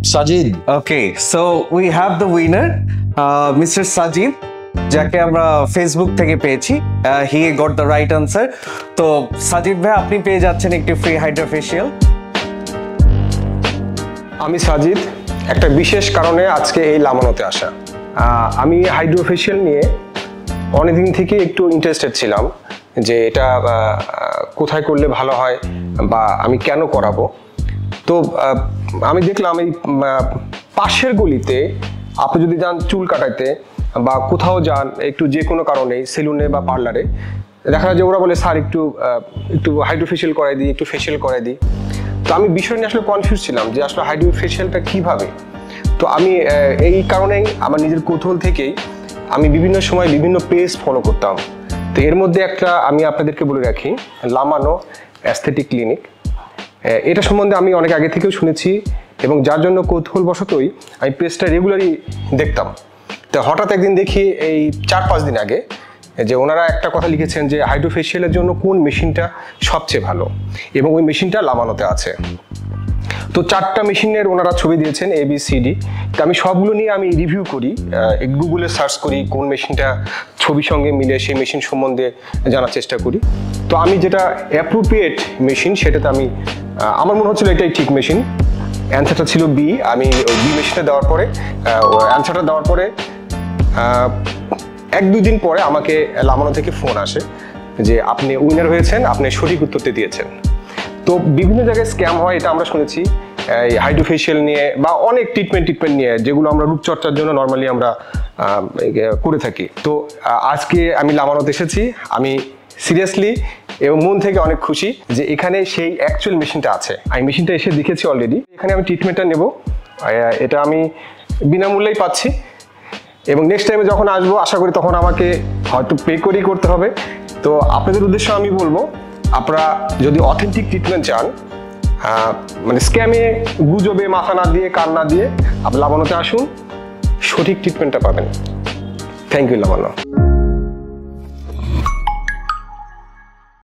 Sajid. Okay, so we have the winner, Mr. Sajid, যাকে আমরা Facebook থেকে পেয়েছি। He got the right answer. তো সাজিদ ভাই আপনি পেয়ে যাচ্ছেন একটি ফ্রি হাইড্রোফেশিয়াল। আমি সাজিদ, একটা বিশেষ কারণে আজকে এই লামানোতে আসা। আমি হাইড্রোফেশিয়াল নিয়ে অনেকদিন থেকে একটু ইন্টারেস্টেড ছিলাম যে এটা কোথায় করলে ভালো হয় বা আমি কেন করাবো। তো আমি দেখলাম এই পাশের গলিতে আপনি যদি যান চুল কাটাইতে বা কোথাও যান একটু যে কোনো কারণে সেলুনে বা পার্লারে, দেখা যায় যে ওরা বলে স্যার একটু হাইড্রোফেশিয়াল করাই দিই, একটু ফেশিয়াল করাই দিই। তো আমি বিষয় নিয়ে আসলে কনফিউজ ছিলাম যে আসলে হাইড্রোফেশিয়ালটা কীভাবে। তো আমি এই কারণেই আমার নিজের কৌতূহল থেকেই আমি বিভিন্ন সময় বিভিন্ন পেজ ফলো করতাম। তো এর মধ্যে একটা আমি আপনাদেরকে বলে রাখি, লামানো অ্যাস্থেটিক ক্লিনিক। এটা সম্বন্ধে আমি অনেক আগে থেকেও শুনেছি এবং যার জন্য কৌতূহলবশতই আমি পেজটা রেগুলারই দেখতাম। তো হঠাৎ একদিন দেখি এই 4-5 দিন আগে যে ওনারা একটা কথা লিখেছেন যে হাইড্রোফেশিয়ালের জন্য কোন মেশিনটা সবচেয়ে ভালো, এবং ওই মেশিনটা লামানোতে আছে। তো 4টা মেশিনের ওনারা ছবি দিয়েছেন ABCD। তো আমি সবগুলো নিয়ে আমি রিভিউ করি, গুগলে সার্চ করি কোন মেশিনটা ছবির সঙ্গে মিলে সেই মেশিন সম্বন্ধে জানার চেষ্টা করি। তো আমি যেটা অ্যাপ্রোপ্রিয়েট মেশিন সেটাতে আমি আমার মনে হচ্ছিল এটাই ঠিক মেশিন। অ্যান্সারটা ছিল বি। আমি ওই বি মেশিনটা দেওয়ার পরে অ্যান্সারটা দেওয়ার পরে 1-2 দিন পরে আমাকে লামানো থেকে ফোন আসে যে আপনি উইনার হয়েছেন, আপনি সঠিক উত্তরটি দিয়েছেন। তো বিভিন্ন জায়গায় স্ক্যাম হয় এটা আমরা শুনেছি, এই হাইড্রোফেশিয়াল নিয়ে বা অনেক ট্রিটমেন্ট নিয়ে যেগুলো আমরা রূপচর্চার জন্য নর্মালি আমরা করে থাকি। তো আজকে আমি লামানোতে এসেছি, আমি সিরিয়াসলি এবং মন থেকে অনেক খুশি যে এখানে সেই অ্যাকচুয়াল মেশিনটা আছে। আমি মেশিনটা এসে দেখেছি অলরেডি। এখানে আমি ট্রিটমেন্টটা নেব, এটা আমি বিনামূল্যেই পাচ্ছি এবং নেক্সট টাইমে যখন আসবো আশা করি তখন আমাকে হয়তো পে করেই করতে হবে। তো আপনাদের উদ্দেশ্য আমি বলবো, আপনারা যদি অথেন্টিক ট্রিটমেন্ট চান, মানে স্ক্যামে গুজবে মাথা না দিয়ে কান না দিয়ে আপনি লামানোতে আসুন, সঠিক ট্রিটমেন্টটা পাবেন। Thank you Lamano.